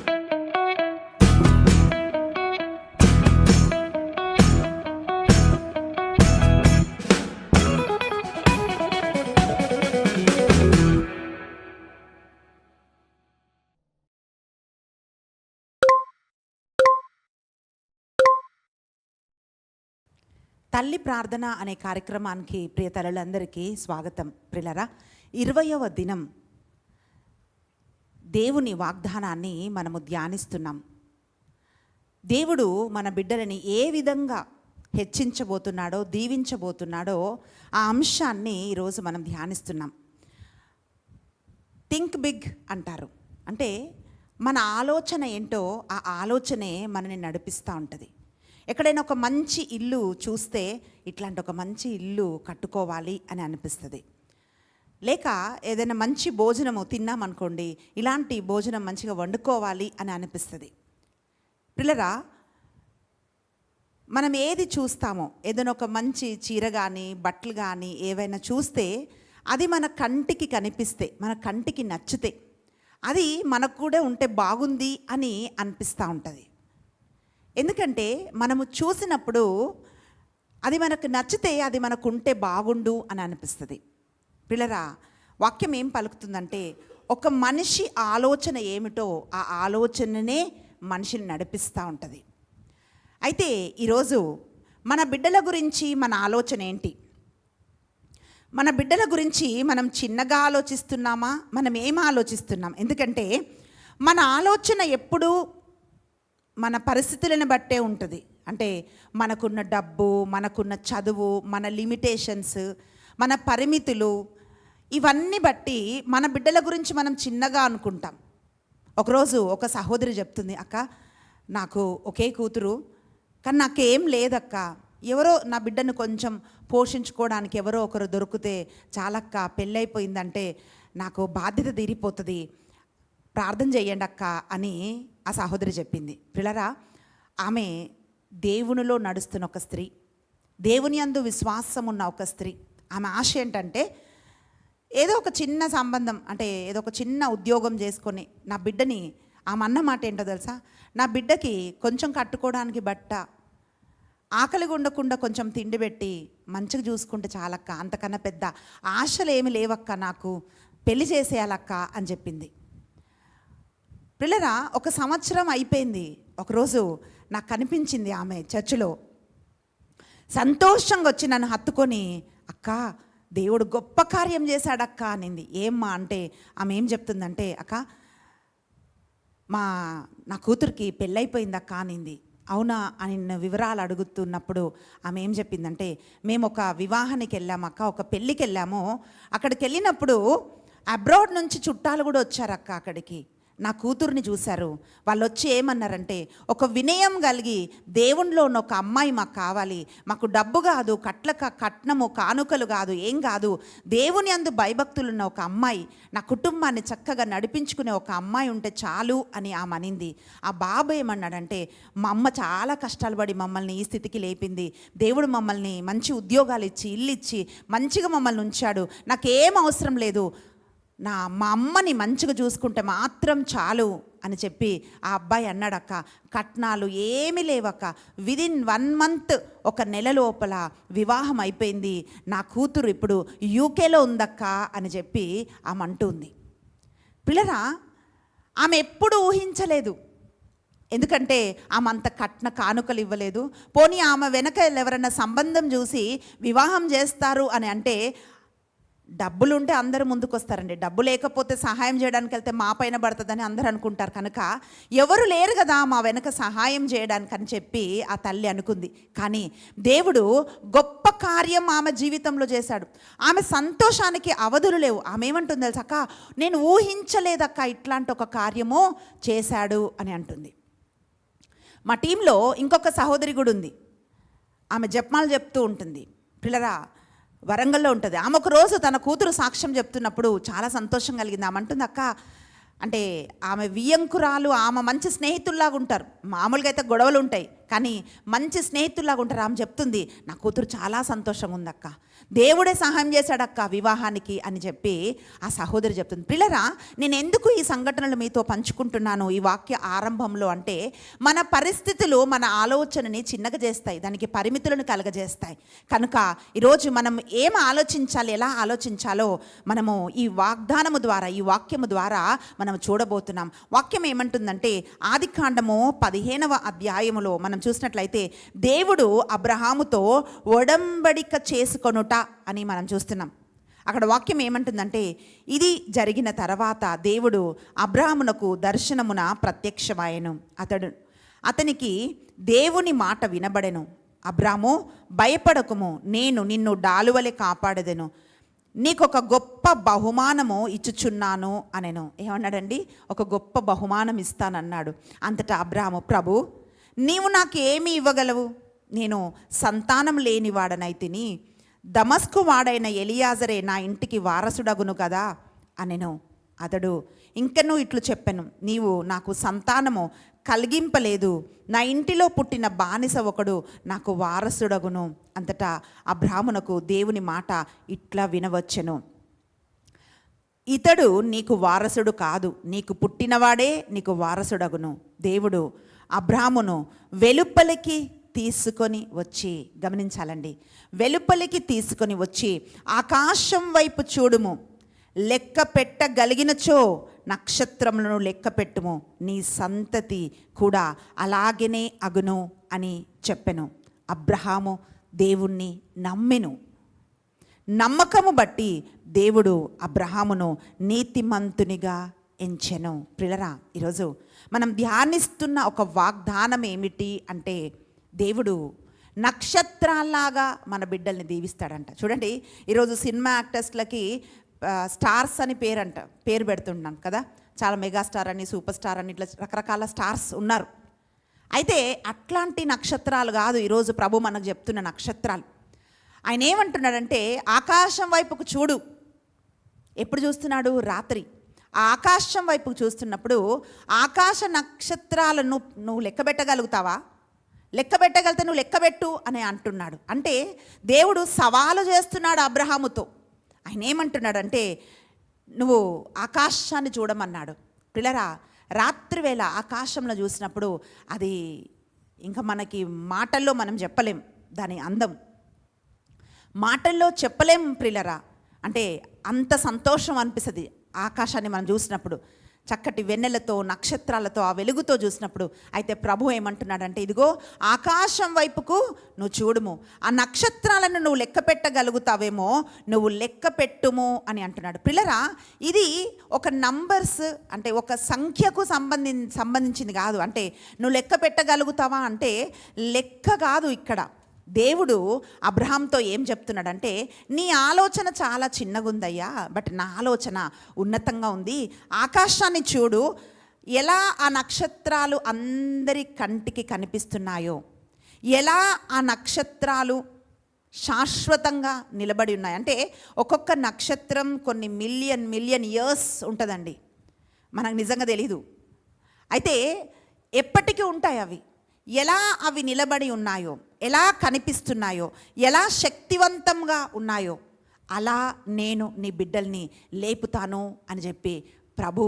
తల్లి ప్రార్థన అనే కార్యక్రమానికి ప్రియ తల్లులందరికీ స్వాగతం. ప్రియులారా, 20వ దినం దేవుని వాగ్దానాన్ని మనము ధ్యానిస్తున్నాం. దేవుడు మన బిడ్డలని ఏ విధంగా హెచ్చించబోతున్నాడో, దీవించబోతున్నాడో ఆ అంశాన్ని ఈరోజు మనం ధ్యానిస్తున్నాం. థింక్ బిగ్ అంటారు. అంటే మన ఆలోచన ఏంటో ఆ ఆలోచనే మనని నడిపిస్తూ ఉంటుంది. ఎక్కడైనా ఒక మంచి ఇల్లు చూస్తే ఇట్లాంటి ఒక మంచి ఇల్లు కట్టుకోవాలి అని అనిపిస్తుంది. లేక ఏదైనా మంచి భోజనము తిన్నామనుకోండి, ఇలాంటి భోజనం మంచిగా వండుకోవాలి అని అనిపిస్తుంది. పిల్లరా, మనం ఏది చూస్తామో, ఏదైనా ఒక మంచి చీర కానీ బట్టలు కానీ ఏవైనా చూస్తే అది మన కంటికి కనిపిస్తే, మన కంటికి నచ్చితే, అది మనకు కూడా ఉంటే బాగుంది అని అనిపిస్తూ ఉంటుంది. ఎందుకంటే మనము చూసినప్పుడు అది మనకు నచ్చితే అది మనకు ఉంటే బాగుండు అని అనిపిస్తుంది. పిల్లరా, వాక్యం ఏం పలుకుతుందంటే, ఒక మనిషి ఆలోచన ఏమిటో ఆ ఆలోచననే మనిషిని నడిపిస్తూ ఉంటుంది. అయితే ఈరోజు మన బిడ్డల గురించి మన ఆలోచన ఏంటి? మన బిడ్డల గురించి మనం చిన్నగా ఆలోచిస్తున్నామా? మనం ఏం ఆలోచిస్తున్నాం? ఎందుకంటే మన ఆలోచన ఎప్పుడూ మన పరిస్థితులను బట్టే ఉంటుంది. అంటే మనకున్న డబ్బు, మనకున్న చదువు, మన లిమిటేషన్స్, మన పరిమితులు, ఇవన్నీ బట్టి మన బిడ్డల గురించి మనం చిన్నగా అనుకుంటాం. ఒకరోజు ఒక సహోదరి చెప్తుంది, అక్క నాకు ఒకే కూతురు, కానీ నాకేం లేదక్క, ఎవరో నా బిడ్డను కొంచెం పోషించుకోవడానికి ఎవరో ఒకరు దొరికితే చాలక్క, పెళ్ళైపోయిందంటే నాకు బాధ్యత తీరిపోతుంది, ప్రార్థన చేయండి అక్క అని ఆ సహోదరి చెప్పింది. పిల్లరా, ఆమె దేవునిలో నడుస్తున్న ఒక స్త్రీ, దేవుని యందు విశ్వాసం ఉన్న ఒక స్త్రీ. ఆమె ఆశ ఏంటంటే ఏదో ఒక చిన్న సంబంధం, అంటే ఏదో ఒక చిన్న ఉద్యోగం చేసుకొని నా బిడ్డని, ఆమె అన్న మాట ఏంటో తెలుసా, నా బిడ్డకి కొంచెం కట్టుకోవడానికి బట్ట, ఆకలిగా ఉండకుండా కొంచెం తిండి పెట్టి మంచిగా చూసుకుంటే చాలక్క, అంతకన్నా పెద్ద ఆశలు ఏమి లేవక్క, నాకు పెళ్లి చేసేయాలక్క అని చెప్పింది. పిల్లరా, ఒక సంవత్సరం అయిపోయింది. ఒకరోజు నాకు కనిపించింది ఆమె చర్చిలో సంతోషంగా వచ్చి నన్ను హత్తుకొని, అక్క దేవుడు గొప్ప కార్యం చేశాడక్క అనింది. ఏమ్మా అంటే ఆమె ఏం చెప్తుందంటే, అక్క నా కూతురికి పెళ్ళైపోయిందక్క అనింది. అవునా అని వివరాలు అడుగుతున్నప్పుడు ఆమె ఏం చెప్పిందంటే, మేము ఒక వివాహానికి వెళ్ళామక్క, ఒక పెళ్ళికి వెళ్ళాము. అక్కడికి వెళ్ళినప్పుడు అబ్రాడ్ నుంచి చుట్టాలు కూడా వచ్చారక్క. అక్కడికి నా కూతుర్ని చూశారు. వాళ్ళు వచ్చి ఏమన్నారంటే, ఒక వినయం కలిగి దేవునిలో ఉన్న ఒక అమ్మాయి మాకు కావాలి, మాకు డబ్బు కాదు, కట్నము కానుకలు కాదు, ఏం కాదు, దేవుని అందు భయభక్తులు ఉన్న ఒక అమ్మాయి, నా కుటుంబాన్ని చక్కగా నడిపించుకునే ఒక అమ్మాయి ఉంటే చాలు అని ఆమె అనింది. ఆ బాబు ఏమన్నాడంటే, మా అమ్మ చాలా కష్టాలు పడి మమ్మల్ని ఈ స్థితికి లేపింది, దేవుడు మమ్మల్ని మంచి ఉద్యోగాలు ఇచ్చి, ఇల్లు ఇచ్చి మంచిగా మమ్మల్ని ఉంచాడు, నాకేం అవసరం లేదు, మా అమ్మని మంచిగా చూసుకుంటే మాత్రం చాలు అని చెప్పి ఆ అబ్బాయి అన్నాడక్క. కట్నాలు ఏమీ లేవక్క, విదిన్ 1 month, ఒక నెల లోపల వివాహం అయిపోయింది, నా కూతురు ఇప్పుడు యూకేలో ఉందక్క అని చెప్పి ఆమె అంటుంది. పిల్లరా, ఆమె ఎప్పుడు ఊహించలేదు. ఎందుకంటే ఆమె అంత కట్న కానుకలు ఇవ్వలేదు. పోనీ ఆమె వెనక ఎవరైనా సంబంధం చూసి వివాహం చేస్తారు అని అంటే, డబ్బులు ఉంటే అందరూ ముందుకు వస్తారండి, డబ్బు లేకపోతే సహాయం చేయడానికి వెళ్తే మా పైన పడుతుందని అందరూ అనుకుంటారు. కనుక ఎవరు లేరు కదా మా వెనక సహాయం చేయడానికి అని చెప్పి ఆ తల్లి అనుకుంది. కానీ దేవుడు గొప్ప కార్యం ఆమె జీవితంలో చేశాడు. ఆమె సంతోషానికి అవధులు లేవు. ఆమె ఏమంటుంది తెలుసా, అక్క నేను ఊహించలేదక్క ఇట్లాంటి ఒక కార్యము చేశాడు అని అంటుంది. మా టీంలో ఇంకొక సహోదరి కూడా ఉంది. ఆమె జపమాలు చెప్తూ ఉంటుంది. పిల్లరా, వరంగల్లో ఉంటుంది. ఆమె ఒక రోజు తన కూతురు సాక్ష్యం చెప్తున్నప్పుడు చాలా సంతోషం కలిగింది. ఆమె అంటుంది, అక్క అంటే ఆమె వియ్యంకురాలు, ఆమె మంచి స్నేహితుల్లాగా ఉంటారు. మామూలుగా అయితే గొడవలు ఉంటాయి, కానీ మంచి స్నేహితుల్లాగా ఉంటారు. ఆమె చెప్తుంది, నా కూతురు చాలా సంతోషంగా ఉందక్క, దేవుడే సహాయం చేశాడక్క వివాహానికి అని చెప్పి ఆ సహోదరి చెప్తుంది. పిల్లరా, నేను ఎందుకు ఈ సంఘటనలు మీతో పంచుకుంటున్నాను ఈ వాక్య ఆరంభంలో అంటే, మన పరిస్థితులు మన ఆలోచనని చిన్నగా చేస్తాయి, దానికి పరిమితులను కలగజేస్తాయి. కనుక ఈరోజు మనం ఏం ఆలోచించాలి, ఎలా ఆలోచించాలో మనము ఈ వాగ్దానము ద్వారా, ఈ వాక్యము ద్వారా మనం చూడబోతున్నాం. వాక్యం ఏమంటుందంటే, ఆదికాండము 15వ అధ్యాయములో మనం చూసినట్లయితే దేవుడు అబ్రహాముతో ఒడంబడిక చేసుకొనుట అని మనం చూస్తున్నాం. అక్కడ వాక్యం ఏమంటుందంటే, ఇది జరిగిన తర్వాత దేవుడు అబ్రహామునకు దర్శనమున ప్రత్యక్షమాయెను. అతనికి దేవుని మాట వినబడెను. అబ్రాము, భయపడకుము, నేను నిన్ను డాలువలే కాపాడదెను, నీకొక గొప్ప బహుమానము ఇచ్చుచున్నాను అనెను. ఏమన్నాడండి? ఒక గొప్ప బహుమానం ఇస్తానన్నాడు. అంతటా అబ్రాము, ప్రభు, నీవు నాకు ఏమి ఇవ్వగలవు? నేను సంతానం లేనివాడనైతిని, దమస్కు వాడైన ఎలియాజరే నా ఇంటికి వారసుడగును కదా అనెను. అతడు ఇంకనూ ఇట్లు చెప్పెను, నీవు నాకు సంతానము కలిగింపలేదు, నా ఇంటిలో పుట్టిన బానిస ఒకడు నాకు వారసుడగును. అంతటా అబ్రాహామునకు దేవుని మాట ఇట్లా వినవచ్చెను, ఇతడు నీకు వారసుడు కాదు, నీకు పుట్టినవాడే నీకు వారసుడగును. దేవుడు అబ్రాహామును వెలుపలికి తీసుకొని వచ్చి, గమనించాలండి, వెలుపలికి తీసుకొని వచ్చి ఆకాశం వైపు చూడుము, లెక్క పెట్టగలిగినచో నక్షత్రములను లెక్క పెట్టుము, నీ సంతతి కూడా అలాగనే అగును అని చెప్పెను. అబ్రహాము దేవుణ్ణి నమ్మెను. నమ్మకము బట్టి దేవుడు అబ్రహామును నీతిమంతునిగా ఎంచెను. ప్రియులారా, ఈరోజు మనం ధ్యానిస్తున్న ఒక వాగ్దానం ఏమిటి అంటే, దేవుడు నక్షత్రాల్లాగా మన బిడ్డల్ని దీవిస్తాడంట. చూడండి, ఈరోజు సినిమా యాక్టర్స్లకి స్టార్స్ అని పేరు పెడుతున్నాం కదా. చాలా మెగాస్టార్ అని, సూపర్ స్టార్ అని, ఇట్లా రకరకాల స్టార్స్ ఉన్నారు. అయితే అట్లాంటి నక్షత్రాలు కాదు ఈరోజు ప్రభు మనకు చెప్తున్న నక్షత్రాలు. ఆయన ఏమంటున్నాడంటే, ఆకాశం వైపుకు చూడు. ఎప్పుడు చూస్తున్నాడు? రాత్రి. ఆ ఆకాశం వైపుకు చూస్తున్నప్పుడు ఆకాశ నక్షత్రాలను నువ్వు లెక్క పెట్టగలుగుతావా? లెక్క పెట్టగలిగితే నువ్వు లెక్కబెట్టు అని అంటున్నాడు. అంటే దేవుడు సవాలు చేస్తున్నాడు అబ్రహాముతో. ఆయన ఏమంటున్నాడంటే, నువ్వు ఆకాశాన్ని చూడమన్నాడు. పిల్లరా, రాత్రివేళ ఆకాశంలో చూసినప్పుడు అది ఇంకా మనకి మాటల్లో మనం చెప్పలేం, దాని అందం మాటల్లో చెప్పలేం ప్రియులరా. అంటే అంత సంతోషం అనిపిస్తుంది ఆకాశాన్ని మనం చూసినప్పుడు, చక్కటి వెన్నెలతో, నక్షత్రాలతో, ఆ వెలుగుతో చూసినప్పుడు. అయితే ప్రభు ఏమంటున్నాడంటే, ఇదిగో ఆకాశం వైపుకు నువ్వు చూడుము, ఆ నక్షత్రాలను నువ్వు లెక్క పెట్టగలుగుతావేమో, నువ్వు లెక్క పెట్టుము అని అంటున్నాడు. పిల్లరా, ఇది ఒక నంబర్స్ అంటే ఒక సంఖ్యకు సంబంధించింది కాదు. అంటే నువ్వు లెక్క పెట్టగలుగుతావా అంటే లెక్క కాదు. ఇక్కడ దేవుడు అబ్రహాంతో ఏం చెప్తున్నాడంటే, నీ ఆలోచన చాలా చిన్నగా ఉందయ్యా, బట్ నా ఆలోచన ఉన్నతంగా ఉంది. ఆకాశాన్ని చూడు, ఎలా ఆ నక్షత్రాలు అందరి కంటికి కనిపిస్తున్నాయో, ఎలా ఆ నక్షత్రాలు శాశ్వతంగా నిలబడి ఉన్నాయి. అంటే ఒక్కొక్క నక్షత్రం కొన్ని మిలియన్ ఇయర్స్ ఉంటుందండి, మనకు నిజంగా తెలీదు. అయితే ఎప్పటికీ ఉంటాయి అవి. ఎలా అవి నిలబడి ఉన్నాయో, ఎలా కనిపిస్తున్నాయో, ఎలా శక్తివంతంగా ఉన్నాయో, అలా నేను నీ బిడ్డల్ని లేపుతాను అని చెప్పి ప్రభు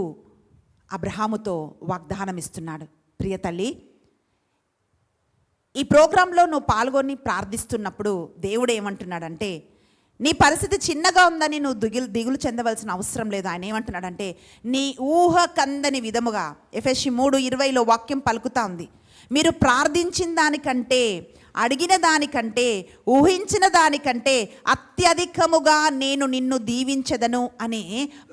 అబ్రహాముతో వాగ్దానం ఇస్తున్నాడు. ప్రియ తల్లి, ఈ ప్రోగ్రాంలో నువ్వు పాల్గొని ప్రార్థిస్తున్నప్పుడు దేవుడు ఏమంటున్నాడంటే, నీ పరిస్థితి చిన్నగా ఉందని నువ్వు దిగులు చెందవలసిన అవసరం లేదు. ఆయన ఏమంటున్నాడంటే, నీ ఊహ కందని విధముగా ఎఫెసీ 3:20లో వాక్యం పలుకుతా ఉంది, మీరు ప్రార్థించిన దానికంటే, అడిగిన దానికంటే, ఊహించిన దానికంటే అత్యధికముగా నేను నిన్ను దీవించెదను అని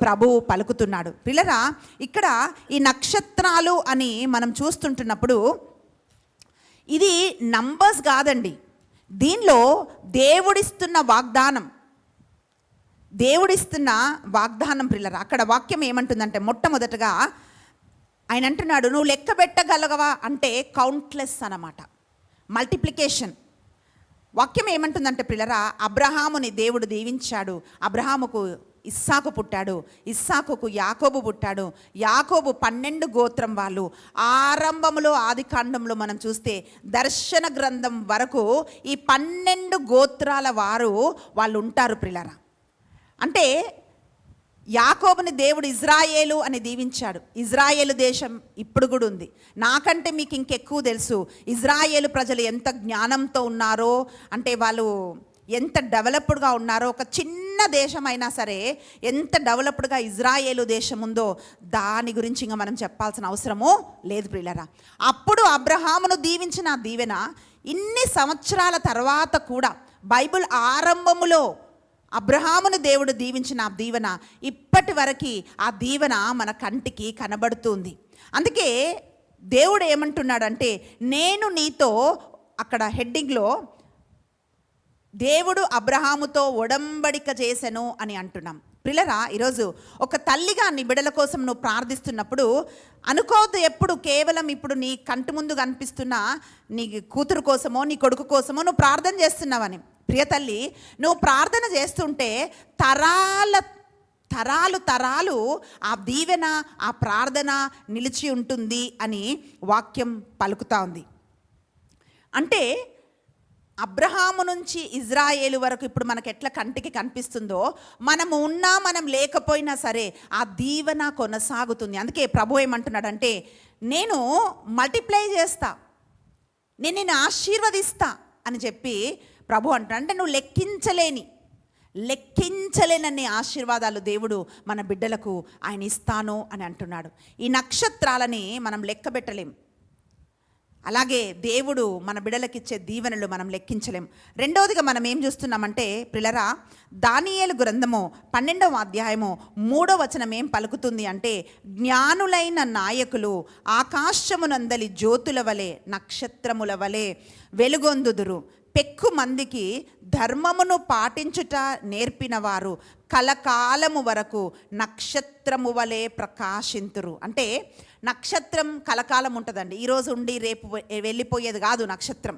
ప్రభు పలుకుతున్నాడు. పిల్లరా, ఇక్కడ ఈ నక్షత్రాలు అని మనం చూస్తుంటున్నప్పుడు ఇది నంబర్స్ కాదండి, దీనిలో దేవుడిస్తున్న వాగ్దానం పిల్లరా. అక్కడ వాక్యం ఏమంటుందంటే, మొట్టమొదటగా ఆయన అంటున్నాడు, నువ్వు లెక్క పెట్టగలగవా అంటే కౌంట్లెస్ అన్నమాట, మల్టిప్లికేషన్. వాక్యం ఏమంటుందంటే పిల్లరా, అబ్రహాముని దేవుడు దీవించాడు, అబ్రహాముకు ఇస్సాకు పుట్టాడు, ఇస్సాకుకు యాకోబు పుట్టాడు, యాకోబు 12 గోత్రం వాళ్ళు. ఆరంభంలో ఆదికాండంలో మనం చూస్తే దర్శన గ్రంథం వరకు ఈ 12 గోత్రాల వారు వాళ్ళు ఉంటారు ప్రియులారా. అంటే యాకోబుని దేవుడు ఇజ్రాయేలు అని దీవించాడు. ఇజ్రాయేలు దేశం ఇప్పుడు కూడా ఉంది. నాకంటే మీకు ఇంకెక్కువ తెలుసు ఇజ్రాయేలు ప్రజలు ఎంత జ్ఞానంతో ఉన్నారో, అంటే వాళ్ళు ఎంత డెవలప్డ్గా ఉన్నారో. ఒక చిన్న దేశం అయినా సరే ఎంత డెవలప్డ్గా ఇజ్రాయేలు దేశం ఉందో దాని గురించి ఇంకా మనం చెప్పాల్సిన అవసరమూ లేదు ప్రియులారా. అప్పుడు అబ్రహామును దీవించిన ఆ దీవెన ఇన్ని సంవత్సరాల తర్వాత కూడా బైబిల్ ఆరంభములో అబ్రహామును దేవుడు దీవించిన ఆ దీవెన ఇప్పటి వరకు ఆ దీవెన మన కంటికి కనబడుతుంది. అందుకే దేవుడు ఏమంటున్నాడంటే, నేను నీతో, అక్కడ హెడ్డింగ్లో దేవుడు అబ్రహాముతో ఒడంబడిక చేసెను అని అంటున్నాం. ప్రియులారా, ఈరోజు ఒక తల్లిగా నీ బిడ్డల కోసం నువ్వు ప్రార్థిస్తున్నప్పుడు అనుకోవద్దు ఎప్పుడు కేవలం ఇప్పుడు నీ కంటి ముందు కనిపిస్తున్న నీ కూతురు కోసమో నీ కొడుకు కోసమో నువ్వు ప్రార్థన చేస్తున్నావని. ప్రియ తల్లి, నువ్వు ప్రార్థన చేస్తుంటే తరాలు ఆ దీవెన, ఆ ప్రార్థన నిలిచి ఉంటుంది అని వాక్యం పలుకుతా ఉంది. అంటే అబ్రహాము నుంచి ఇజ్రాయేలు వరకు ఇప్పుడు మనకు ఎట్లా కంటికి కనిపిస్తుందో, మనము ఉన్నా మనం లేకపోయినా సరే ఆ దీవెన కొనసాగుతుంది. అందుకే ప్రభు ఏమంటున్నాడంటే, నేను మల్టిప్లై చేస్తా, నేను నిన్ను ఆశీర్వదిస్తా అని చెప్పి ప్రభు అంటున్నాడు. అంటే నువ్వు లెక్కించలేనన్ని ఆశీర్వాదాలు దేవుడు మన బిడ్డలకు ఆయన ఇస్తాను అని అంటున్నాడు. ఈ నక్షత్రాలని మనం లెక్క పెట్టలేం. అలాగే దేవుడు మన బిడ్డలకిచ్చే దీవెనలు మనం లెక్కించలేం. రెండవదిగా మనం ఏం చూస్తున్నామంటే ప్రియులారా, దానియేలు గ్రంథము 12వ అధ్యాయము 3వ వచనం ఏం పలుకుతుంది అంటే, జ్ఞానులైన నాయకులు ఆకాశమునందలి జ్యోతుల వలె నక్షత్రముల వలె వెలుగొందుదురు, పెక్కు మందికి ధర్మమును పాటించుట నేర్పిన వారు కలకాలము వరకు నక్షత్రము వలె ప్రకాశింతురు. అంటే నక్షత్రం కలకాలం ఉంటుందండి. ఈరోజు ఉండి రేపు వెళ్ళిపోయేది కాదు నక్షత్రం.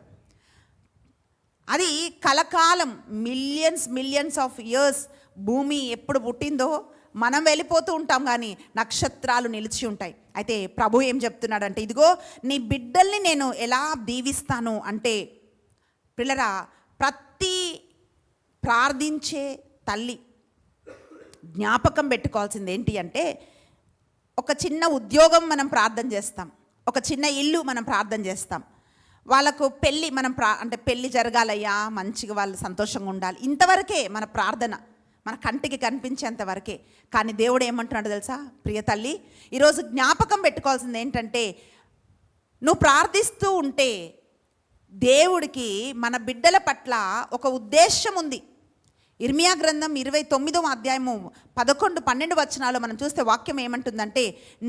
అది కలకాలం, మిలియన్స్ ఆఫ్ ఇయర్స్. భూమి ఎప్పుడు పుట్టిందో మనం వెళ్ళిపోతూ ఉంటాం, కానీ నక్షత్రాలు నిలిచి ఉంటాయి. అయితే ప్రభు ఏం చెప్తున్నాడంటే, ఇదిగో నీ బిడ్డల్ని నేను ఎలా దీవిస్తాను అంటే, పిల్లరా, ప్రతి ప్రార్థించే తల్లి జ్ఞాపకం పెట్టుకోవాల్సింది ఏంటి అంటే, ఒక చిన్న ఉద్యోగం మనం ప్రార్థన చేస్తాం, ఒక చిన్న ఇల్లు మనం ప్రార్థన చేస్తాం, వాళ్ళకు పెళ్ళి మనం అంటే పెళ్ళి జరగాలయ్యా, మంచిగా వాళ్ళు సంతోషంగా ఉండాలి, ఇంతవరకే మన ప్రార్థన, మన కంటికి కనిపించేంత వరకే. కానీ దేవుడు ఏమంటున్నాడు తెలుసా ప్రియ తల్లి, ఈరోజు జ్ఞాపకం పెట్టుకోవాల్సింది ఏంటంటే, నువ్వు ప్రార్థిస్తూ ఉంటే దేవుడికి మన బిడ్డల పట్ల ఒక ఉద్దేశం ఉంది. ఇర్మియా గ్రంథం 29వ అధ్యాయము 11-12 వచనాలు మనం చూస్తే వాక్యం ఏమంటుందంటే,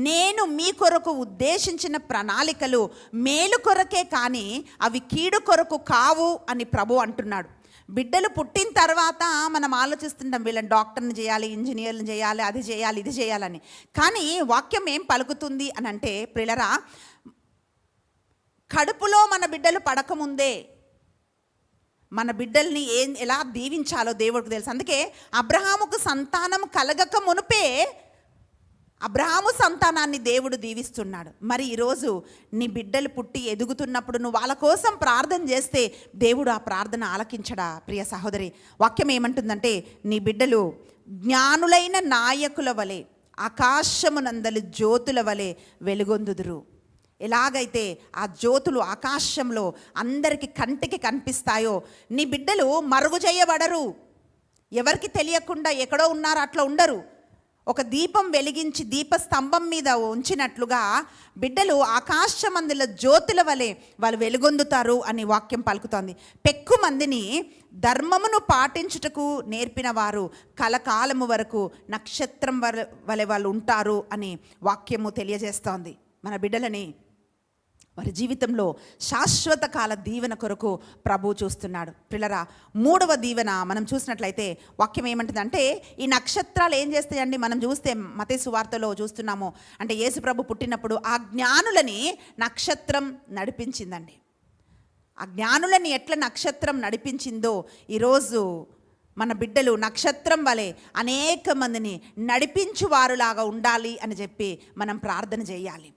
నేను మీ కొరకు ఉద్దేశించిన ప్రణాళికలు మేలు కొరకే కానీ అవి కీడు కొరకు కావు అని ప్రభు అంటున్నాడు. బిడ్డలు పుట్టిన తర్వాత మనం ఆలోచిస్తుంటాం, వీళ్ళని డాక్టర్ని చేయాలి, ఇంజనీర్ని చేయాలి, అది చేయాలి, ఇది చేయాలని. కానీ వాక్యం ఏం పలుకుతుంది అని అంటే ప్రియులారా, కడుపులో మన బిడ్డలు పడకముందే మన బిడ్డల్ని ఎలా దీవించాలో దేవుడికి తెలుసు. అందుకే అబ్రహాముకు సంతానం కలగక మునుపే అబ్రహాము సంతానాన్ని దేవుడు దీవిస్తున్నాడు. మరి ఈరోజు నీ బిడ్డలు పుట్టి ఎదుగుతున్నప్పుడు నువ్వు వాళ్ళ కోసం ప్రార్థన చేస్తే దేవుడు ఆ ప్రార్థన ఆలకించడా ప్రియ సహోదరి? వాక్యం ఏమంటుందంటే, నీ బిడ్డలు జ్ఞానులైన నాయకుల వలె ఆకాశమునందలి జ్యోతుల వలె వెలుగొందుదురు. ఎలాగైతే ఆ జ్యోతులు ఆకాశంలో అందరికి కంటికి కనిపిస్తాయో, నీ బిడ్డలు మరుగు చేయబడరు. ఎవరికి తెలియకుండా ఎక్కడో ఉన్నారు అట్లా ఉండరు. ఒక దీపం వెలిగించి దీపస్తంభం మీద ఉంచినట్లుగా బిడ్డలు ఆకాశమందుల జ్యోతుల వలె వాళ్ళు వెలుగొందుతారు అని వాక్యం పలుకుతోంది. పెక్కు మందిని ధర్మమును పాటించుటకు నేర్పిన వారు కలకాలము వరకు నక్షత్రం వలె వాళ్ళు ఉంటారు అని వాక్యము తెలియజేస్తోంది. మన బిడ్డలని వారి జీవితంలో శాశ్వత కాల దీవెన కొరకు ప్రభు చూస్తున్నాడు. పిల్లరా, 3వ దీవెన మనం చూసినట్లయితే వాక్యం ఏమంటుందంటే, ఈ నక్షత్రాలు ఏం చేస్తాయండి? మనం చూస్తే మత్తయి సువార్తలో చూస్తున్నాము. అంటే యేసు ప్రభు పుట్టినప్పుడు ఆ జ్ఞానులని నక్షత్రం నడిపించిందండి. ఆ జ్ఞానులని ఎట్లా నక్షత్రం నడిపించిందో ఈరోజు మన బిడ్డలు నక్షత్రం వలె అనేక మందిని నడిపించువారులాగా ఉండాలి అని చెప్పి మనం ప్రార్థన చేయాలి.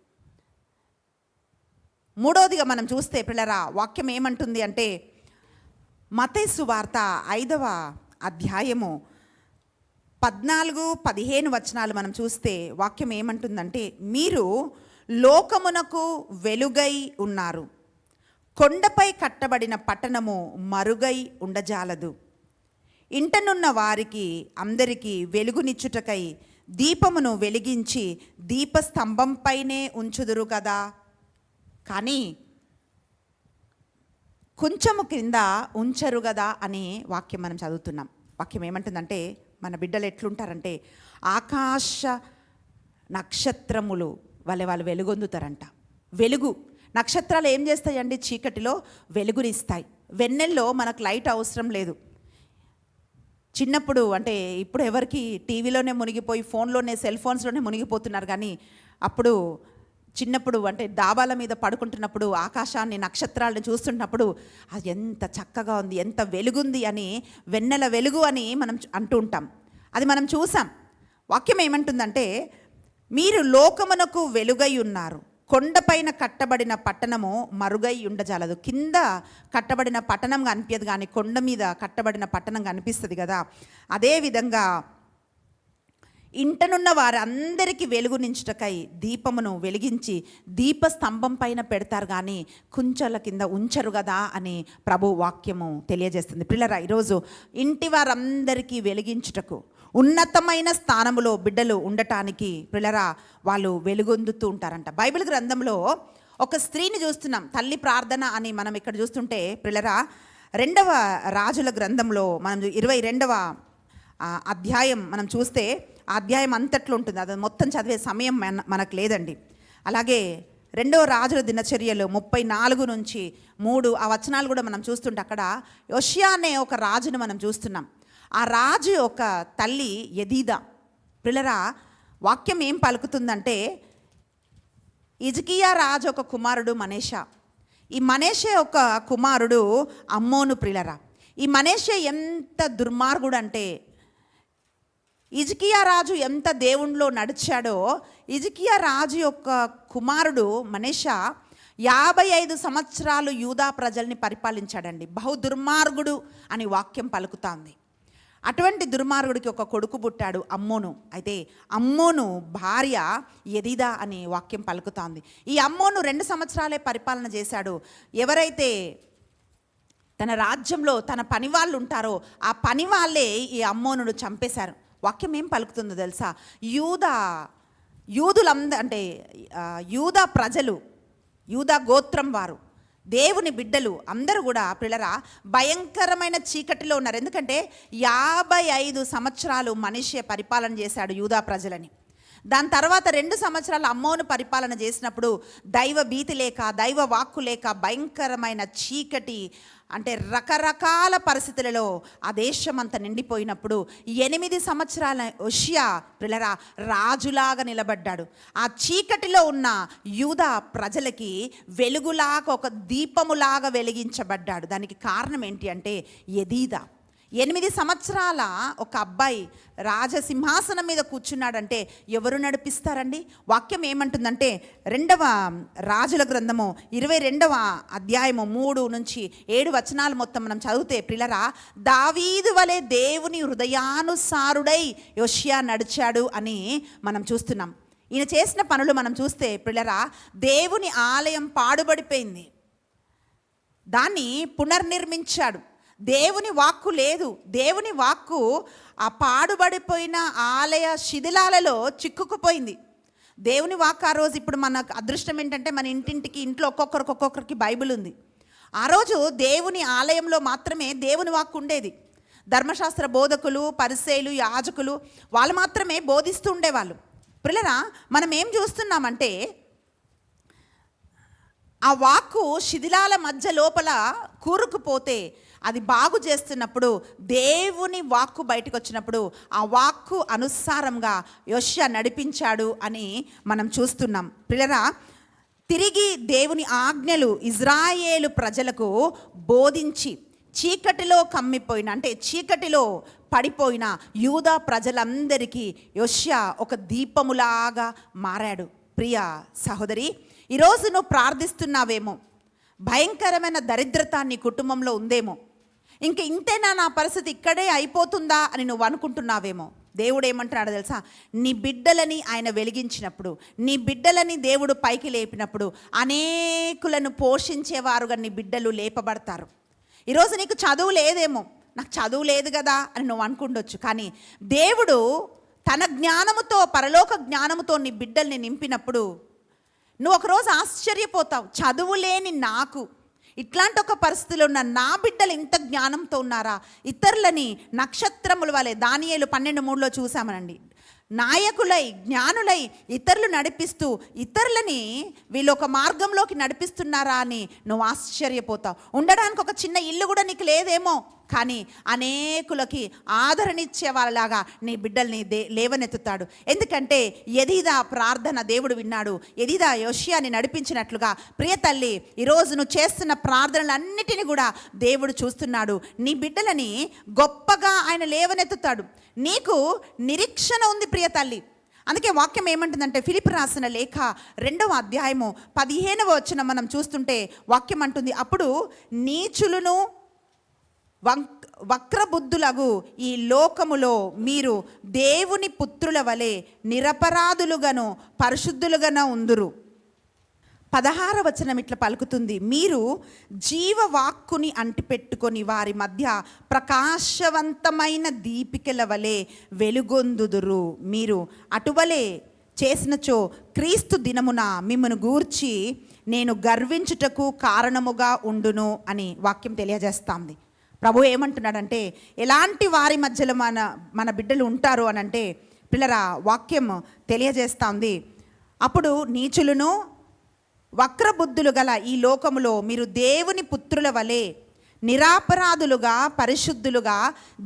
మూడవదిగా మనం చూస్తే పిల్లరా, వాక్యం ఏమంటుంది అంటే మత్తయి సువార్త 5వ అధ్యాయము 14-15 వచనాలు మనం చూస్తే వాక్యం ఏమంటుందంటే, మీరు లోకమునకు వెలుగై ఉన్నారు, కొండపై కట్టబడిన పట్టణము మరుగై ఉండజాలదు. ఇంటనున్న వారికి అందరికీ వెలుగునిచ్చుటకై దీపమును వెలిగించి దీపస్తంభంపైనే ఉంచుదురు కదా, కానీ కొంచెము కింద ఉంచరు కదా అని వాక్యం మనం చదువుతున్నాం. వాక్యం ఏమంటుందంటే, మన బిడ్డలు ఎట్లుంటారంటే ఆకాశ నక్షత్రములు వలె వాళ్ళు వెలుగొందుతారంట. వెలుగు నక్షత్రాలు ఏం చేస్తాయండి? చీకటిలో వెలుగునిస్తాయి. వెన్నెల్లో మనకు లైట్ అవసరం లేదు. చిన్నప్పుడు అంటే ఇప్పుడు ఎవరికి టీవీలోనే మునిగిపోయి ఫోన్లోనే సెల్ ఫోన్స్లోనే మునిగిపోతున్నారు, కానీ అప్పుడు చిన్నప్పుడు అంటే డాబాల మీద పడుకుంటున్నప్పుడు ఆకాశాన్ని నక్షత్రాలను చూస్తున్నప్పుడు అది ఎంత చక్కగా ఉంది, ఎంత వెలుగుంది అని, వెన్నెల వెలుగు అని మనం అంటూ ఉంటాం. అది మనం చూసాం. వాక్యం ఏమంటుందంటే, మీరు లోకమునకు వెలుగై ఉన్నారు, కొండపైన కట్టబడిన పట్టణము మరుగై ఉండజాలదు. కింద కట్టబడిన పట్టణం కనిపించదు, కానీ కొండ మీద కట్టబడిన పట్టణం కనిపిస్తుంది కదా. అదేవిధంగా ఇంటనున్న వారందరికీ వెలుగునించుటకై దీపమును వెలిగించి దీపస్తంభం పైన పెడతారు, కానీ కుంచెల కింద ఉంచరు కదా అని ప్రభు వాక్యము తెలియజేస్తుంది. పిల్లరా, ఈరోజు ఇంటి వారందరికీ వెలిగించుటకు, ఉన్నతమైన స్థానములో బిడ్డలు ఉండటానికి పిల్లరా వాళ్ళు వెలుగొందుతూ ఉంటారంట. బైబిల్ గ్రంథంలో ఒక స్త్రీని చూస్తున్నాం, తల్లి ప్రార్థన అని మనం ఇక్కడ చూస్తుంటే పిల్లరా, 2వ రాజుల గ్రంథంలో మనం 22వ అధ్యాయం మనం చూస్తే ఆ అధ్యాయం అంతట్లో ఉంటుంది. అది మొత్తం చదివే సమయం మనకు లేదండి. అలాగే 2వ రాజుల దినచర్యలు 34-3 ఆ వచనాలు కూడా మనం చూస్తుంటే అక్కడ యోషియా అనే ఒక రాజును మనం చూస్తున్నాం. ఆ రాజు ఒక తల్లి యెదీదా. పిల్లరా, వాక్యం ఏం పలుకుతుందంటే, హిజ్కియా రాజు ఒక కుమారుడు మనెషా. ఈ మనెషే ఒక కుమారుడు అమ్మోను. పిల్లరా, ఈ మనెషే ఎంత దుర్మార్గుడు అంటే, హిజ్కియా రాజు ఎంత దేవునిలో నడిచాడో, హిజ్కియా రాజు యొక్క కుమారుడు మనెషా 55 సంవత్సరాలు యూదా ప్రజల్ని పరిపాలించాడండి. బహు దుర్మార్గుడు అని వాక్యం పలుకుతాంది. అటువంటి దుర్మార్గుడికి ఒక కొడుకు పుట్టాడు, అమ్మోను. అయితే అమ్మోను భార్య యెదీదా అని వాక్యం పలుకుతాంది. ఈ అమ్మోను 2 సంవత్సరాలే పరిపాలన చేశాడు. ఎవరైతే తన రాజ్యంలో తన పని వాళ్ళు ఉంటారో ఆ పని వాళ్ళే ఈ అమ్మోనును చంపేశారు. వాక్యం ఏం పలుకుతుందో తెలుసా? యూదులందరూ అంటే యూదా ప్రజలు, యూదా గోత్రం వారు, దేవుని బిడ్డలు అందరూ కూడా పిల్లరా భయంకరమైన చీకటిలో ఉన్నారు. ఎందుకంటే 55 సంవత్సరాలు మనిషి పరిపాలన చేశాడు యూదా ప్రజలని. దాని తర్వాత 2 సంవత్సరాలు అమ్మోను పరిపాలన చేసినప్పుడు దైవ భీతి లేక, దైవ వాక్కు లేక, భయంకరమైన చీకటి అంటే రకరకాల పరిస్థితులలో ఆ దేశం అంతా నిండిపోయినప్పుడు 8 సంవత్సరాల యోషియా పిల్లరా రాజులాగా నిలబడ్డాడు. ఆ చీకటిలో ఉన్న యూదా ప్రజలకి వెలుగులాగా, ఒక దీపములాగా వెలిగించబడ్డాడు. దానికి కారణం ఏంటి అంటే యెదీదా. 8 సంవత్సరాల ఒక అబ్బాయి రాజసింహాసనం మీద కూర్చున్నాడంటే ఎవరు నడిపిస్తారండి? వాక్యం ఏమంటుందంటే 2వ రాజుల గ్రంథము 22వ అధ్యాయము 3-7 వచనాలు మొత్తం మనం చదివితే పిల్లరా, దావీదు వలె దేవుని హృదయానుసారుడై యోషియా నడిచాడు అని మనం చూస్తున్నాం. ఈయన చేసిన పనులు మనం చూస్తే పిల్లరా, దేవుని ఆలయం పాడుబడిపోయింది, దాన్ని పునర్నిర్మించాడు. దేవుని వాక్కు లేదు. దేవుని వాక్కు ఆ పాడుబడిపోయిన ఆలయ శిథిలాలలో చిక్కుకుపోయింది. దేవుని వాక్కు ఆ రోజు, ఇప్పుడు మన అదృష్టం ఏంటంటే మన ఇంట్లో ఒక్కొక్కరికి బైబిల్ ఉంది. ఆ రోజు దేవుని ఆలయంలో మాత్రమే దేవుని వాక్కు ఉండేది. ధర్మశాస్త్ర బోధకులు, పరిసయ్యులు, యాజకులు వాళ్ళు మాత్రమే బోధిస్తూ ఉండేవాళ్ళు. పిల్లరా, మనం ఏం చూస్తున్నామంటే ఆ వాక్కు శిథిలాల మధ్య లోపల కూరుకుపోతే అది బాగు చేస్తున్నప్పుడు దేవుని వాక్కు బయటకు వచ్చినప్పుడు ఆ వాక్కు అనుసారంగా యోషియా నడిపించాడు అని మనం చూస్తున్నాం. పిల్లరా, తిరిగి దేవుని ఆజ్ఞలు ఇజ్రాయేలు ప్రజలకు బోధించి చీకటిలో కమ్మిపోయిన, అంటే చీకటిలో పడిపోయిన యూదా ప్రజలందరికీ యోష్యా ఒక దీపములాగా మారాడు. ప్రియ సహోదరి, ఈరోజు నువ్వు ప్రార్థిస్తున్నావేమో, భయంకరమైన దరిద్రత నీ కుటుంబంలో ఉందేమో, ఇంక ఇంతేనా నా పరిస్థితి, ఇక్కడే అయిపోతుందా అని నువ్వు అనుకుంటున్నావేమో. దేవుడు ఏమంటున్నాడో తెలుసా? నీ బిడ్డలని ఆయన వెలిగించినప్పుడు, నీ బిడ్డలని దేవుడు పైకి లేపినప్పుడు అనేకులను పోషించేవారుగా నీ బిడ్డలు లేపబడతారు. ఈరోజు నీకు చదువు లేదేమో, నాకు చదువు లేదు కదా అని నువ్వు అనుకుండొచ్చు. కానీ దేవుడు తన జ్ఞానముతో, పరలోక జ్ఞానముతో నీ బిడ్డల్ని నింపినప్పుడు నువ్వు ఒకరోజు ఆశ్చర్యపోతావు. చదువు లేని నాకు, ఇట్లాంటి ఒక పరిస్థితిలో ఉన్న నా బిడ్డలు ఇంత జ్ఞానంతో ఉన్నారా? ఇతరులని నక్షత్రముల వలె, దానియేలు 12:3 చూసామనండి, నాయకులై జ్ఞానులై ఇతరులు నడిపిస్తూ, ఇతరులని వీళ్ళు ఒక మార్గంలోకి నడిపిస్తున్నారా అని నువ్వు ఆశ్చర్యపోతావు. ఉండడానికి ఒక చిన్న ఇల్లు కూడా నీకు లేదేమో, కానీ అనేకులకి ఆదరణిచ్చే వాళ్ళలాగా నీ బిడ్డల్ని లేవనెత్తుతాడు. ఎందుకంటే ఎదిదా ప్రార్థన దేవుడు విన్నాడు. ఎదిదా యోష్యాని నడిపించినట్లుగా ప్రియ తల్లి, ఈరోజు నువ్వు చేస్తున్న ప్రార్థనలన్నిటిని కూడా దేవుడు చూస్తున్నాడు. నీ బిడ్డలని గొప్పగా ఆయన లేవనెత్తుతాడు. నీకు నిరీక్షణ ఉంది ప్రియ తల్లి. అందుకే వాక్యం ఏమంటుందంటే, ఫిలిప్పీ రాసిన లేఖ 2వ అధ్యాయము 15వ వచనం మనం చూస్తుంటే వాక్యం అంటుంది, అప్పుడు నీచులను వక్రబుద్ధులగు ఈ లోకములో మీరు దేవుని పుత్రుల వలె నిరపరాధులుగాను పరిశుద్ధులుగాను ఉందురు. 16వ వచనం ఇట్లా పలుకుతుంది, మీరు జీవవాక్కుని అంటిపెట్టుకొని వారి మధ్య ప్రకాశవంతమైన దీపికల వలె వెలుగొందుదురు. మీరు అటువలే చేసినచో క్రీస్తు దినమున మిమ్మను గూర్చి నేను గర్వించుటకు కారణముగా ఉండును అని వాక్యం తెలియజేస్తుంది. ప్రభు ఏమంటున్నాడంటే, ఎలాంటి వారి మధ్యలో మన బిడ్డలు ఉంటారు అని అంటే, పిల్లరా వాక్యం తెలియజేస్తుంది, అప్పుడు నీచులను వక్రబుద్ధులు గల ఈ లోకములో మీరు దేవుని పుత్రుల వలె నిరాపరాధులుగా పరిశుద్ధులుగా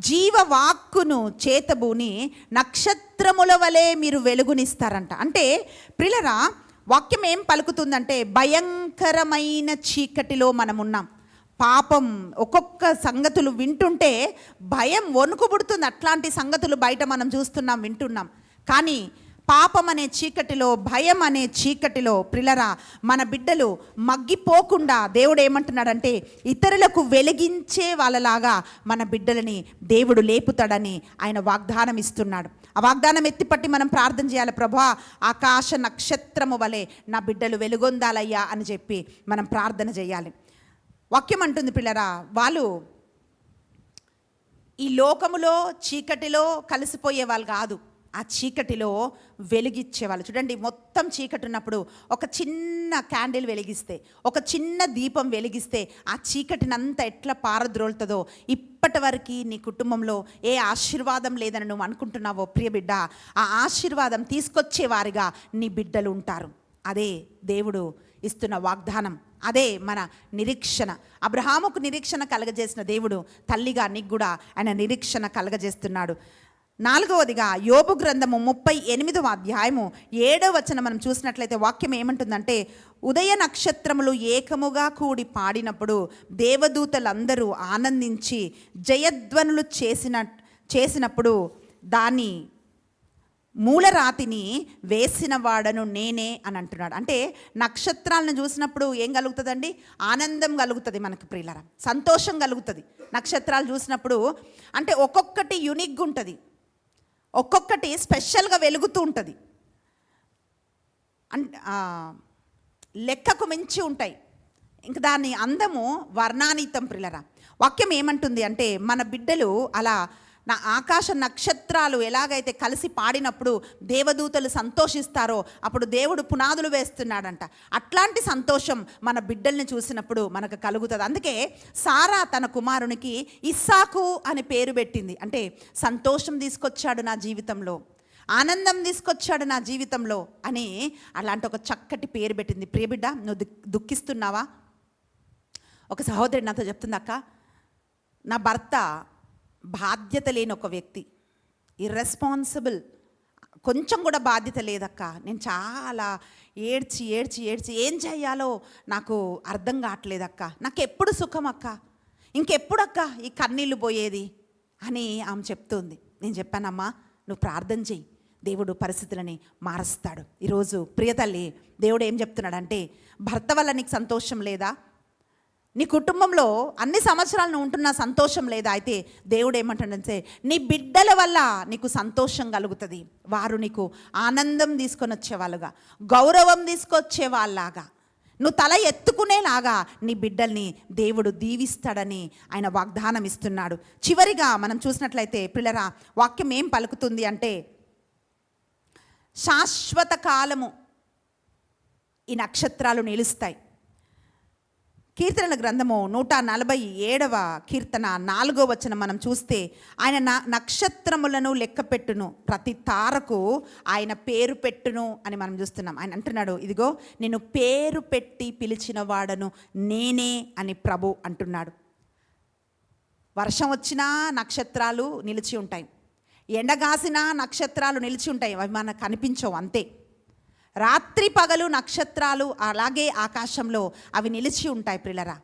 జీవవాక్కును చేతబూని నక్షత్రముల వలె మీరు వెలుగునిస్తారంట. అంటే పిల్లరా వాక్యం ఏం పలుకుతుందంటే, భయంకరమైన చీకటిలో మనం ఉన్నాం. పాపం ఒక్కొక్క సంగతులు వింటుంటే భయం వణుకు పుడుతుంది. అట్లాంటి సంగతులు బయట మనం చూస్తున్నాం, వింటున్నాం. కానీ పాపం అనే చీకటిలో, భయం అనే చీకటిలో ప్రిలరా మన బిడ్డలు మగ్గిపోకుండా దేవుడు ఏమంటున్నాడంటే, ఇతరులకు వెలిగించే వాళ్ళలాగా మన బిడ్డలని దేవుడు లేపుతాడని ఆయన వాగ్దానం ఇస్తున్నాడు. ఆ వాగ్దానం ఎత్తిపట్టి మనం ప్రార్థన చేయాలి. ప్రభువా, ఆకాశ నక్షత్రము వలె నా బిడ్డలు వెలుగొందాలయ్యా అని చెప్పి మనం ప్రార్థన చేయాలి. వాక్యం అంటుంది పిల్లరా, వాళ్ళు ఈ లోకములో చీకటిలో కలిసిపోయే వాళ్ళు కాదు, ఆ చీకటిలో వెలిగించేవాళ్ళు. చూడండి, మొత్తం చీకటి ఉన్నప్పుడు ఒక చిన్న క్యాండిల్ వెలిగిస్తే, ఒక చిన్న దీపం వెలిగిస్తే ఆ చీకటినంతా ఎట్లా పారద్రోలుతుందో, ఇప్పటి వరకు నీ కుటుంబంలో ఏ ఆశీర్వాదం లేదని నువ్వు అనుకుంటున్నావో ప్రియ బిడ్డ, ఆ ఆశీర్వాదం తీసుకొచ్చేవారిగా నీ బిడ్డలు ఉంటారు. అదే దేవుడు ఇస్తున్న వాగ్దానం, అదే మన నిరీక్షణ. అబ్రహాముకు నిరీక్షణ కలగజేసిన దేవుడు తల్లిగా నీకు కూడా ఆయన నిరీక్షణ కలగజేస్తున్నాడు. 4వదిగా యోబు గ్రంథము 38వ అధ్యాయము 7వ వచనం మనం చూసినట్లయితే వాక్యం ఏమంటుందంటే, ఉదయ నక్షత్రములు ఏకముగా కూడి పాడినప్పుడు దేవదూతలందరూ ఆనందించి జయధ్వనులు చేసినప్పుడు దాని మూలరాతిని వేసిన వాడను నేనే అని అంటున్నాడు. అంటే నక్షత్రాలను చూసినప్పుడు ఏం కలుగుతుందండి? ఆనందం కలుగుతుంది మనకు ప్రియులారా, సంతోషం కలుగుతుంది. నక్షత్రాలు చూసినప్పుడు అంటే ఒక్కొక్కటి యూనిక్గా ఉంటుంది, ఒక్కొక్కటి స్పెషల్గా వెలుగుతూ ఉంటుంది, లెక్కకు మించి ఉంటాయి. ఇంక దాని అందము వర్ణానీతం ప్రియులారా. వాక్యం ఏమంటుంది అంటే, మన బిడ్డలు అలా నా ఆకాశ నక్షత్రాలు ఎలాగైతే కలిసి పాడినప్పుడు దేవదూతలు సంతోషిస్తారో అప్పుడు దేవుడు పునాదులు వేస్తున్నాడంట. అట్లాంటి సంతోషం మన బిడ్డల్ని చూసినప్పుడు మనకు కలుగుతుంది. అందుకే సారా తన కుమారునికి ఇస్సాకు అని పేరు పెట్టింది. అంటే సంతోషం తీసుకొచ్చాడు నా జీవితంలో, ఆనందం తీసుకొచ్చాడు నా జీవితంలో అని అలాంటి ఒక చక్కటి పేరు పెట్టింది. ప్రియబిడ్డ, నువ్వు దుఃఖిస్తున్నావా? ఒక సహోదరి నాతో చెప్తుంది, అక్క, నా భర్త బాధ్యత లేని ఒక వ్యక్తి, ఇర్రెస్పాన్సిబుల్, కొంచెం కూడా బాధ్యత లేదక్క. నేను చాలా ఏడ్చి ఏడ్చి ఏడ్చి ఏం చేయాలో నాకు అర్థం కావట్లేదక్క. నాకు ఎప్పుడు సుఖం అక్క, ఇంకెప్పుడక్క ఈ కన్నీళ్ళు పోయేది అని ఆమె చెప్తుంది. నేను చెప్పానమ్మా, నువ్వు ప్రార్థన చెయ్యి, దేవుడు పరిస్థితులని మారుస్తాడు. ఈరోజు ప్రియతల్లి, దేవుడు ఏం చెప్తున్నాడంటే, భర్త వల్ల నీకు సంతోషం లేదా? నీ కుటుంబంలో అన్ని సంవత్సరాలు నువ్వు ఉంటున్న సంతోషం లేదా? అయితే దేవుడు ఏమంటాడంటే, నీ బిడ్డల వల్ల నీకు సంతోషం కలుగుతుంది. వారు నీకు ఆనందం తీసుకొని వచ్చేవాళ్ళుగా, గౌరవం తీసుకొచ్చే వాళ్ళలాగా, నువ్వు తల ఎత్తుకునేలాగా నీ బిడ్డల్ని దేవుడు దీవిస్తాడని ఆయన వాగ్దానం ఇస్తున్నాడు. చివరిగా మనం చూసినట్లయితే పిల్లరా, వాక్యం ఏం పలుకుతుంది అంటే, శాశ్వత కాలము ఈ నక్షత్రాలు నిలుస్తాయి. కీర్తనల గ్రంథము 147వ కీర్తన 4వ వచనం మనం చూస్తే, ఆయన నక్షత్రములను లెక్క పెట్టును, ప్రతి తారకు ఆయన పేరు పెట్టును అని మనం చూస్తున్నాం. ఆయన అంటున్నాడు, ఇదిగో నేను పేరు పెట్టి పిలిచిన వాడను నేనే అని ప్రభు అంటున్నాడు. వర్షం వచ్చినా నక్షత్రాలు నిలిచి ఉంటాయి, ఎండగాసినా నక్షత్రాలు నిలిచి ఉంటాయి, అవి మనకు కనిపించవు అంతే. రాత్రి పగలు నక్షత్రాలు అలాగే ఆకాశంలో అవి నిలిచి ఉంటాయి ప్రియులరా.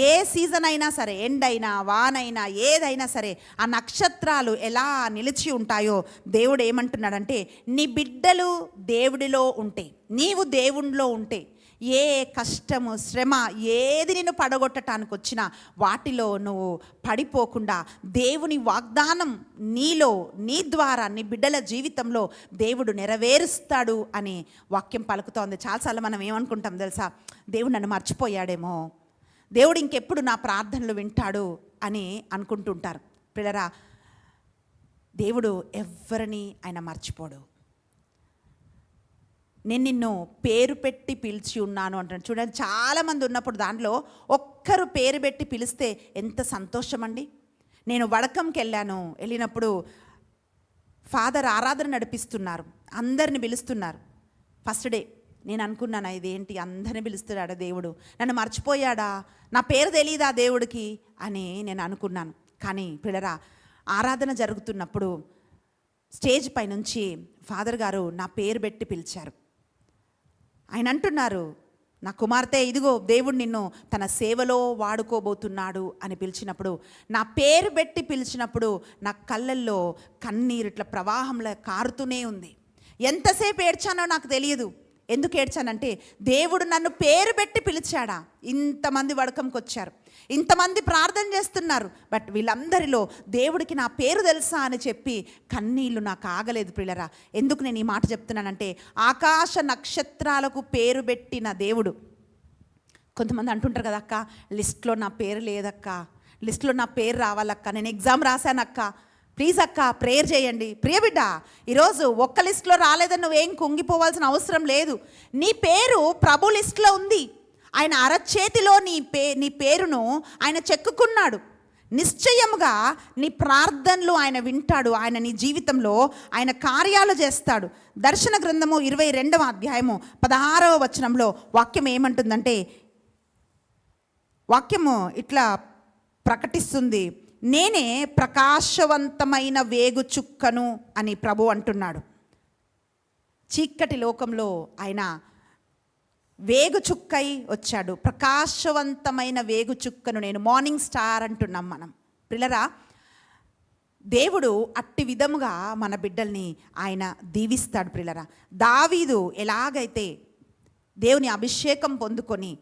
ఏ సీజన్ అయినా సరే, ఎండైనా వానైనా ఏదైనా సరే, ఆ నక్షత్రాలు ఎలా నిలిచి ఉంటాయో దేవుడు ఏమంటున్నాడంటే, నీ బిడ్డలు దేవుడిలో ఉంటే, నీవు దేవునిలో ఉంటే, ఏ కష్టము శ్రమ ఏది నిన్ను పడగొట్టడానికి వచ్చినా వాటిలో నువ్వు పడిపోకుండా దేవుని వాగ్దానం నీలో, నీ ద్వారా, నీ బిడ్డల జీవితంలో దేవుడు నెరవేరుస్తాడు అని వాక్యం పలుకుతోంది. చాలాసార్లు మనం ఏమనుకుంటాం తెలుసా, దేవుడు నన్ను మర్చిపోయాడేమో, దేవుడు ఇంకెప్పుడు నా ప్రార్థనలు వింటాడు అని అనుకుంటుంటారు. పిల్లరా, దేవుడు ఎవ్వరిని ఆయన మర్చిపోడు. నేను నిన్ను పేరు పెట్టి పిలిచి ఉన్నాను అంటాడు. చూడండి, చాలామంది ఉన్నప్పుడు దాంట్లో ఒక్కరు పేరు పెట్టి పిలిస్తే ఎంత సంతోషం అండి. నేను వడకంకి వెళ్ళినప్పుడు ఫాదర్ ఆరాధన నడిపిస్తున్నారు, అందరిని పిలుస్తున్నారు. ఫస్ట్ డే నేను అనుకున్నాను, ఇదేంటి అందరిని పిలుస్తున్నాడా దేవుడు, నన్ను మర్చిపోయాడా, నా పేరు తెలీదా దేవుడికి అని నేను అనుకున్నాను. కానీ పిల్లరా, ఆరాధన జరుగుతున్నప్పుడు స్టేజ్ పై నుంచి ఫాదర్ గారు నా పేరు పెట్టి పిలిచారు. ఆయన అంటున్నారు, నా కుమార్తె, ఇదిగో దేవుడు నిన్ను తన సేవలో వాడుకోబోతున్నాడు అని పిలిచినప్పుడు, నా పేరు పెట్టి పిలిచినప్పుడు నా కళ్ళల్లో కన్నీరు ఇట్లా ప్రవాహంలో కారుతూనే ఉంది. ఎంతసేపు ఏడ్చానో నాకు తెలియదు. ఎందుకు ఏడ్చానంటే, దేవుడు నన్ను పేరు పెట్టి పిలిచాడా. ఇంతమంది వడకంకి వచ్చారు, ఇంతమంది ప్రార్థన చేస్తున్నారు, బట్ వీళ్ళందరిలో దేవుడికి నా పేరు తెలుసా అని చెప్పి కన్నీళ్ళు నాకు ఆగలేదు ప్రియులరా. ఎందుకు నేను ఈ మాట చెప్తున్నానంటే, ఆకాశ నక్షత్రాలకు పేరు పెట్టిన దేవుడు. కొంతమంది అంటుంటారు కదా, అక్క లిస్ట్లో నా పేరు లేదక్క, లిస్ట్లో నా పేరు రావాలక్క, నేను ఎగ్జామ్ రాశానక్క, ప్లీజ్ అక్క ప్రేయర్ చేయండి. ప్రియ బిడ్డ, ఈరోజు ఒక్క లిస్టులో రాలేదని నువ్వేం కుంగిపోవాల్సిన అవసరం లేదు. నీ పేరు ప్రభు లిస్టులో ఉంది. ఆయన అరచేతిలో నీ పేరును ఆయన చెక్కుకున్నాడు. నిశ్చయముగా నీ ప్రార్థనలు ఆయన వింటాడు. ఆయన నీ జీవితంలో ఆయన కార్యాలు చేస్తాడు. దర్శన గ్రంథము 22వ అధ్యాయము 16వ వచనంలో వాక్యం ఏమంటుందంటే, వాక్యము ఇట్లా ప్రకటిస్తుంది, నేనే ప్రకాశవంతమైన వేగు చుక్కను అని ప్రభు అంటున్నాడు. చీకటి లోకంలో ఆయన వేగు చుక్కై వచ్చాడు. ప్రకాశవంతమైన వేగు చుక్కను నేను, మార్నింగ్ స్టార్ అంటున్నాం మనం. పిల్లరా, దేవుడు అట్టి విధముగా మన బిడ్డల్ని ఆయన దీవిస్తాడు. పిల్లరా, దావీదు ఎలాగైతే దేవుని అభిషేకం పొందుకొని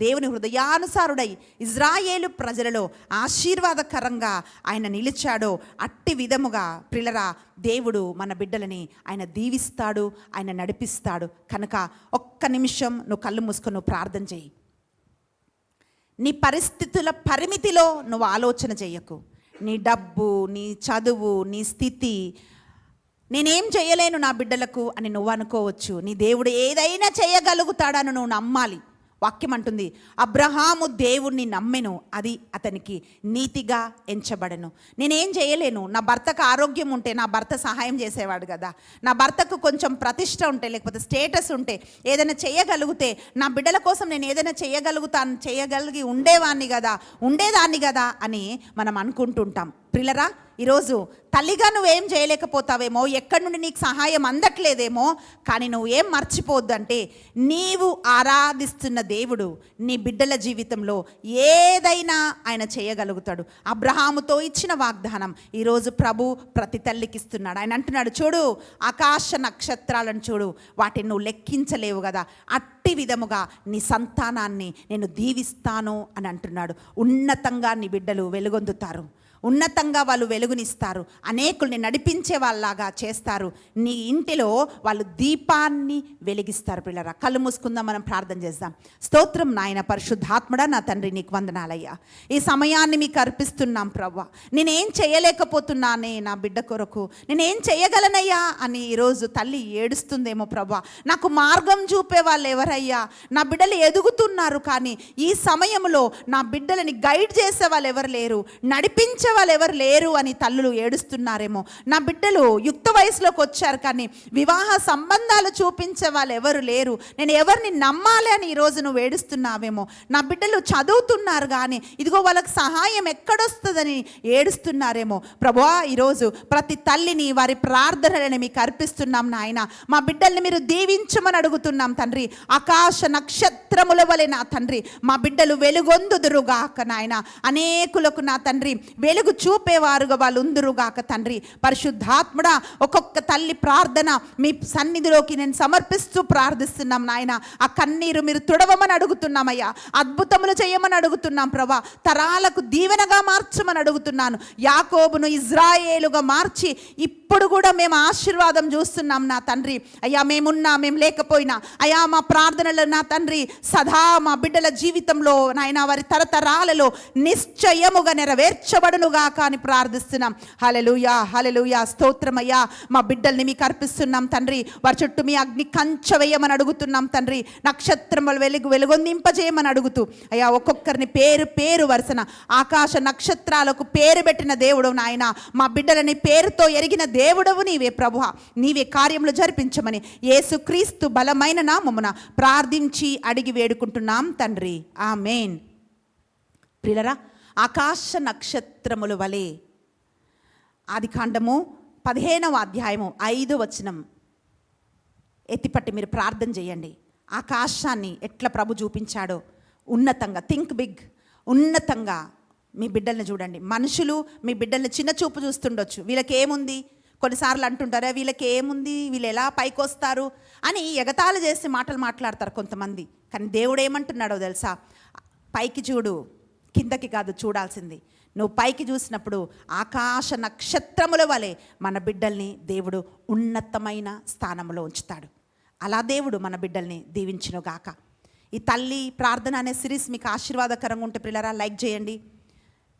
దేవుని హృదయానుసారుడై ఇజ్రాయేలు ప్రజలలో ఆశీర్వాదకరంగా ఆయన నిలిచాడో, అట్టి విధముగా ప్రిలరా దేవుడు మన బిడ్డలని ఆయన దీవిస్తాడు, ఆయన నడిపిస్తాడు. కనుక ఒక్క నిమిషం నువ్వు కళ్ళు మూసుకొని నువ్వు ప్రార్థన చేయి. నీ పరిస్థితుల పరిమితిలో నువ్వు ఆలోచన చేయకు. నీ డబ్బు, నీ చదువు, నీ స్థితి, నేనేం చేయలేను నా బిడ్డలకు అని నువ్వు అనుకోవచ్చు. నీ దేవుడు ఏదైనా చేయగలుగుతాడని నువ్వు నమ్మాలి. వాక్యం అంటుంది, అబ్రహాము దేవుణ్ణి నమ్మెను, అది అతనికి నీతిగా ఎంచబడెను. నేనేం చేయలేను, నా భర్తకు ఆరోగ్యం ఉంటే నా భర్త సహాయం చేసేవాడు కదా, నా భర్తకు కొంచెం ప్రతిష్ట ఉంటే లేకపోతే స్టేటస్ ఉంటే ఏదైనా చేయగలిగితే నా బిడ్డల కోసం నేను ఏదైనా చేయగలిగి ఉండేదాన్ని కదా అని మనం అనుకుంటుంటాం. ప్రియులరా, ఈరోజు తల్లిగా నువ్వేం చేయలేకపోతావేమో, ఎక్కడి నుండి నీకు సహాయం అందట్లేదేమో, కానీ నువ్వేం మర్చిపోవద్దు అంటే నీవు ఆరాధిస్తున్న దేవుడు నీ బిడ్డల జీవితంలో ఏదైనా ఆయన చేయగలుగుతాడు. అబ్రహాముతో ఇచ్చిన వాగ్దానం ఈరోజు ప్రభు ప్రతి తల్లికి ఇస్తున్నాడు. ఆయన అంటున్నాడు, చూడు ఆకాశ నక్షత్రాలను చూడు, వాటిని నువ్వు లెక్కించలేవు కదా, అట్టి విధముగా నీ సంతానాన్ని నేను దీవిస్తాను అని అంటున్నాడు. ఉన్నతంగా నీ బిడ్డలు వెలుగొందుతారు, ఉన్నతంగా వాళ్ళు వెలుగునిస్తారు, అనేకుల్ని నడిపించే వాళ్ళలాగా చేస్తారు. నీ ఇంటిలో వాళ్ళు దీపాన్ని వెలిగిస్తారు. పిల్లరా, కళ్ళు మూసుకుందాం, మనం ప్రార్థన చేద్దాం. స్తోత్రం నాయన, పరిశుద్ధాత్మడా నా తండ్రి, నీకు వందనాలయ్యా. ఈ సమయాన్ని మీకు అర్పిస్తున్నాం ప్రభువా. నేనేం చేయలేకపోతున్నానే నా బిడ్డ కొరకు, నేనేం చేయగలనయ్యా అని ఈరోజు తల్లి ఏడుస్తుందేమో ప్రభువా. నాకు మార్గం చూపే వాళ్ళు ఎవరయ్యా? నా బిడ్డలు ఎదుగుతున్నారు, కానీ ఈ సమయంలో నా బిడ్డలని గైడ్ చేసే వాళ్ళు ఎవరు లేరు, నడిపించే వాళ్ళు ఎవరు లేరు అని తల్లులు ఏడుస్తున్నారేమో. నా బిడ్డలు యుక్త వయసులోకి వచ్చారు, కానీ వివాహ సంబంధాలు చూపించే వాళ్ళు ఎవరు లేరు, నేను ఎవరిని నమ్మాలి అని ఈరోజు నువ్వు ఏడుస్తున్నావేమో. నా బిడ్డలు చదువుతున్నారు, కానీ ఇదిగో వాళ్ళకి సహాయం ఎక్కడొస్తుందని ఏడుస్తున్నారేమో. ప్రభువా, ఈరోజు ప్రతి తల్లిని వారి ప్రార్థనలని మీకు అర్పిస్తున్నాం నాయన. మా బిడ్డల్ని మీరు దీవించమని అడుగుతున్నాం తండ్రి. ఆకాశ నక్షత్రముల వలె నా తండ్రి మా బిడ్డలు వెలుగొందుదురుగాక నాయన. అనేకులకు నా తండ్రి వెలుగు చూపేవారుగా వాళ్ళు ఉందురుగాక తండ్రి. పరిశుద్ధాత్ముడా, ఒక్కొక్క తల్లి ప్రార్థన మీ సన్నిధిలోకి నేను సమర్పిస్తూ ప్రార్థిస్తున్నాం నాయన. ఆ కన్నీరు మీరు తుడవమని అడుగుతున్నామయ్యా. అద్భుతములు చేయమని అడుగుతున్నాం ప్రభా. తరాలకు దీవెనగా మార్చమని అడుగుతున్నాను. యాకోబును ఇజ్రాయేలుగా మార్చి ఇప్పుడు కూడా మేము ఆశీర్వాదం చూస్తున్నాం నా తండ్రి. అయ్యా, మేమున్నా మేము లేకపోయినా అయ్యా, మా ప్రార్థనలు నా తండ్రి సదా మా బిడ్డల జీవితంలో నాయన వారి తరతరాలలో నిశ్చయముగా నెరవేర్చబడునుగా అని ప్రార్థిస్తున్నాం. హల్లెలూయా, హల్లెలూయా, స్తోత్రమయ్యా. మా బిడ్డల్ని మీకు అర్పిస్తున్నాం తండ్రి. వారి చుట్టూ మీ అగ్ని కంచె వేయమని అడుగుతున్నాం తండ్రి. నక్షత్రములు వెలుగొందింపజేయమని అడుగుతూ అయ్యా, ఒక్కొక్కరిని పేరు పేరు వరుసన ఆకాశ నక్షత్రాలకు పేరు పెట్టిన దేవుడు నాయన. మా బిడ్డలని పేరుతో ఎరిగిన దేవుడవు నీవే ప్రభువా. నీవే కార్యములు జరిపించమని యేసుక్రీస్తు బలమైన నామమున ప్రార్థించి అడిగి వేడుకుంటున్నాం తండ్రి. ఆమేన్. ప్రియులరా, ఆకాశ నక్షత్రముల వలె ఆదికాండము 15వ అధ్యాయము 5వ వచనం ఎత్తిపట్టి మీరు ప్రార్థన చేయండి. ఆకాశాన్ని ఎట్లా ప్రభు చూపించాడో ఉన్నతంగా, థింక్ బిగ్, ఉన్నతంగా మీ బిడ్డల్ని చూడండి. మనుషులు మీ బిడ్డల్ని చిన్న చూపు చూస్తుండొచ్చు. వీళ్ళకి ఏముంది, కొన్నిసార్లు అంటుంటారా వీళ్ళకి ఏముంది, వీళ్ళు ఎలా పైకి వస్తారు అని ఎగతాళి చేసి మాటలు మాట్లాడతారు కొంతమంది. కానీ దేవుడు ఏమంటున్నాడో తెలుసా? పైకి చూడు, కిందకి కాదు చూడాల్సింది. నువ్వు పైకి చూసినప్పుడు ఆకాశ నక్షత్రముల వలె మన బిడ్డల్ని దేవుడు ఉన్నతమైన స్థానంలో ఉంచుతాడు. అలా దేవుడు మన బిడ్డల్ని దీవించునుగాక. ఈ తల్లి ప్రార్థన అనే సిరీస్ మీకు ఆశీర్వాదకరంగా ఉంటే పిల్లరా, లైక్ చేయండి,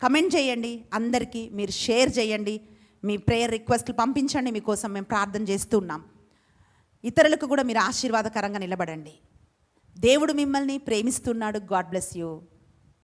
కమెంట్ చేయండి, అందరికీ మీరు షేర్ చేయండి, మీ ప్రేయర్ రిక్వెస్ట్లు పంపించండి. మీకోసం మేము ప్రార్థన చేస్తూ ఉన్నాం. ఇతరులకు కూడా మీరు ఆశీర్వాదకరంగా నిలబడండి. దేవుడు మిమ్మల్ని ప్రేమిస్తున్నాడు. God bless you.